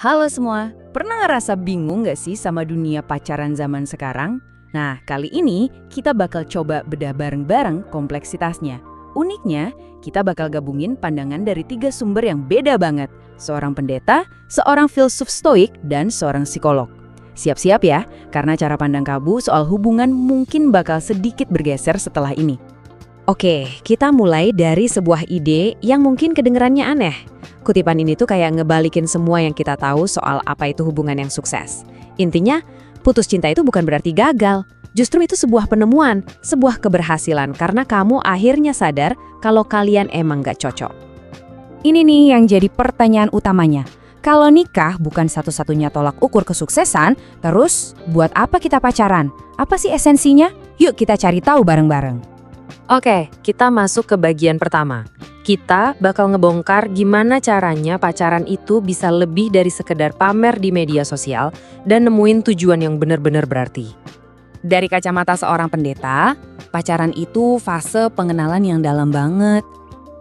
Halo semua, pernah ngerasa bingung nggak sih sama dunia pacaran zaman sekarang? Nah, kali ini kita bakal coba bedah bareng-bareng kompleksitasnya. Uniknya, kita bakal gabungin pandangan dari 3 sumber yang beda banget. Seorang pendeta, seorang filsuf stoik, dan seorang psikolog. Siap-siap ya, karena cara pandang Kabu soal hubungan mungkin bakal sedikit bergeser setelah ini. Oke, kita mulai dari sebuah ide yang mungkin kedengerannya aneh. Kutipan ini tuh kayak ngebalikin semua yang kita tahu soal apa itu hubungan yang sukses. Intinya, putus cinta itu bukan berarti gagal. Justru itu sebuah penemuan, sebuah keberhasilan karena kamu akhirnya sadar kalau kalian emang gak cocok. Ini nih yang jadi pertanyaan utamanya. Kalau nikah bukan satu-satunya tolak ukur kesuksesan, terus buat apa kita pacaran? Apa sih esensinya? Yuk kita cari tahu bareng-bareng. Oke, kita masuk ke bagian pertama. Kita bakal ngebongkar gimana caranya pacaran itu bisa lebih dari sekedar pamer di media sosial dan nemuin tujuan yang benar-benar berarti. Dari kacamata seorang pendeta, pacaran itu fase pengenalan yang dalam banget.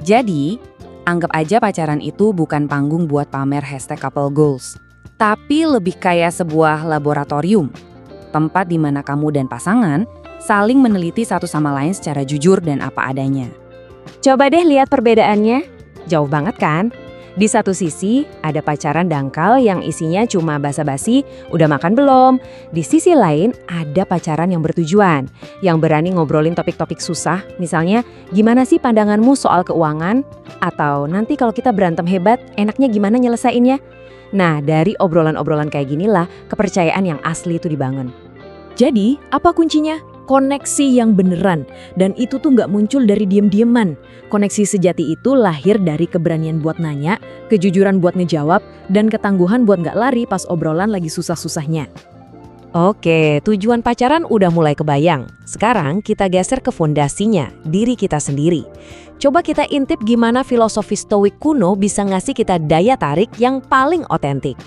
Jadi, anggap aja pacaran itu bukan panggung buat pamer #couple goals, tapi lebih kayak sebuah laboratorium. Tempat di mana kamu dan pasangan saling meneliti satu sama lain secara jujur dan apa adanya. Coba deh lihat perbedaannya. Jauh banget kan? Di satu sisi, ada pacaran dangkal yang isinya cuma basa-basi, udah makan belum? Di sisi lain, ada pacaran yang bertujuan, yang berani ngobrolin topik-topik susah, misalnya, gimana sih pandanganmu soal keuangan? Atau nanti kalau kita berantem hebat, enaknya gimana nyelesainnya? Nah, dari obrolan-obrolan kayak ginilah, kepercayaan yang asli itu dibangun. Jadi, apa kuncinya? Koneksi yang beneran, dan itu tuh nggak muncul dari diem-dieman. Koneksi sejati itu lahir dari keberanian buat nanya, kejujuran buat ngejawab, dan ketangguhan buat nggak lari pas obrolan lagi susah-susahnya. Oke, tujuan pacaran udah mulai kebayang. Sekarang kita geser ke fondasinya, diri kita sendiri. Coba kita intip gimana filosofi stoik kuno bisa ngasih kita daya tarik yang paling otentik.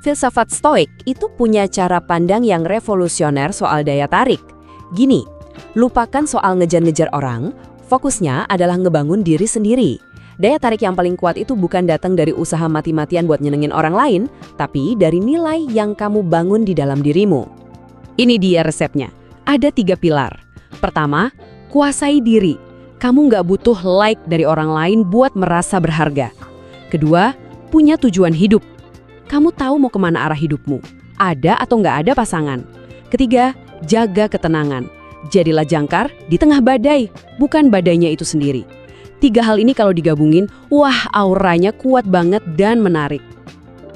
Filsafat stoik itu punya cara pandang yang revolusioner soal daya tarik. Gini, lupakan soal ngejar-ngejar orang, fokusnya adalah ngebangun diri sendiri. Daya tarik yang paling kuat itu bukan datang dari usaha mati-matian buat nyenengin orang lain, tapi dari nilai yang kamu bangun di dalam dirimu. Ini dia resepnya, ada 3 pilar. Pertama, kuasai diri. Kamu nggak butuh like dari orang lain buat merasa berharga. Kedua, punya tujuan hidup. Kamu tahu mau kemana arah hidupmu, ada atau nggak ada pasangan. Ketiga, jaga ketenangan. Jadilah jangkar di tengah badai, bukan badainya itu sendiri. 3 hal ini kalau digabungin, wah auranya kuat banget dan menarik.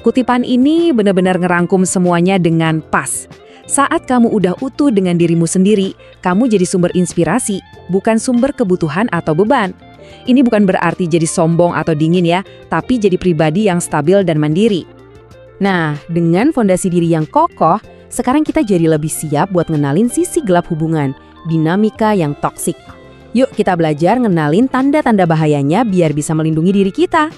Kutipan ini benar-benar ngerangkum semuanya dengan pas. Saat kamu udah utuh dengan dirimu sendiri, kamu jadi sumber inspirasi, bukan sumber kebutuhan atau beban. Ini bukan berarti jadi sombong atau dingin ya, tapi jadi pribadi yang stabil dan mandiri. Nah, dengan fondasi diri yang kokoh, sekarang kita jadi lebih siap buat ngenalin sisi gelap hubungan, dinamika yang toksik. Yuk kita belajar ngenalin tanda-tanda bahayanya biar bisa melindungi diri kita.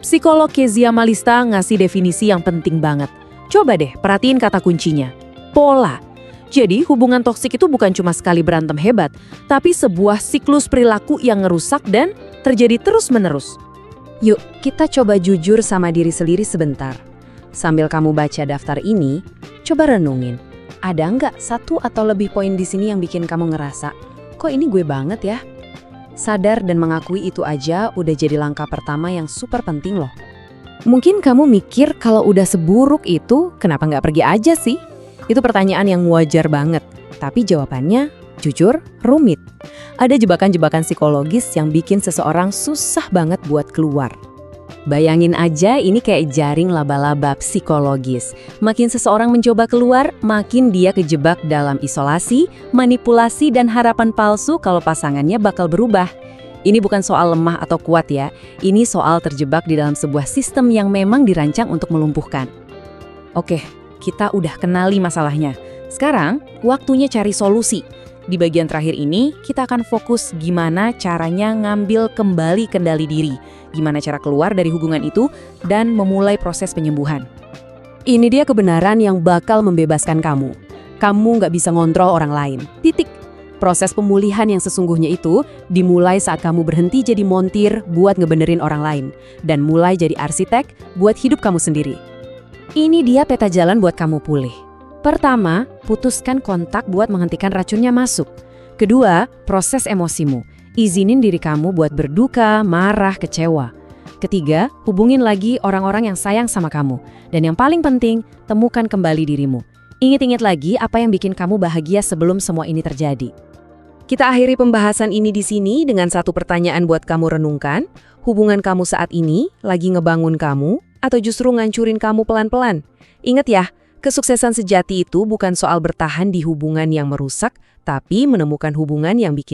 Psikolog Kezia Malista ngasih definisi yang penting banget. Coba deh perhatiin kata kuncinya, pola. Jadi hubungan toksik itu bukan cuma sekali berantem hebat, tapi sebuah siklus perilaku yang ngerusak dan terjadi terus-menerus. Yuk kita coba jujur sama diri sendiri sebentar. Sambil kamu baca daftar ini, coba renungin, ada nggak 1 atau lebih poin di sini yang bikin kamu ngerasa, kok ini gue banget ya? Sadar dan mengakui itu aja udah jadi langkah pertama yang super penting loh. Mungkin kamu mikir kalau udah seburuk itu, kenapa nggak pergi aja sih? Itu pertanyaan yang wajar banget, tapi jawabannya, jujur, rumit. Ada jebakan-jebakan psikologis yang bikin seseorang susah banget buat keluar. Bayangin aja ini kayak jaring laba-laba psikologis. Makin seseorang mencoba keluar, makin dia kejebak dalam isolasi, manipulasi, dan harapan palsu kalau pasangannya bakal berubah. Ini bukan soal lemah atau kuat ya, ini soal terjebak di dalam sebuah sistem yang memang dirancang untuk melumpuhkan. Oke, kita udah kenali masalahnya. Sekarang, waktunya cari solusi. Di bagian terakhir ini, kita akan fokus gimana caranya ngambil kembali kendali diri. Gimana cara keluar dari hubungan itu dan memulai proses penyembuhan. Ini dia kebenaran yang bakal membebaskan kamu. Kamu nggak bisa ngontrol orang lain. Titik. Proses pemulihan yang sesungguhnya itu dimulai saat kamu berhenti jadi montir buat ngebenerin orang lain dan mulai jadi arsitek buat hidup kamu sendiri. Ini dia peta jalan buat kamu pulih. Pertama, putuskan kontak buat menghentikan racunnya masuk. Kedua, proses emosimu. Izinin diri kamu buat berduka, marah, kecewa. Ketiga, hubungin lagi orang-orang yang sayang sama kamu. Dan yang paling penting, temukan kembali dirimu. Ingat-ingat lagi apa yang bikin kamu bahagia sebelum semua ini terjadi. Kita akhiri pembahasan ini di sini dengan satu pertanyaan buat kamu renungkan. Hubungan kamu saat ini lagi ngebangun kamu atau justru ngancurin kamu pelan-pelan? Ingat ya, kesuksesan sejati itu bukan soal bertahan di hubungan yang merusak, tapi menemukan hubungan yang bikin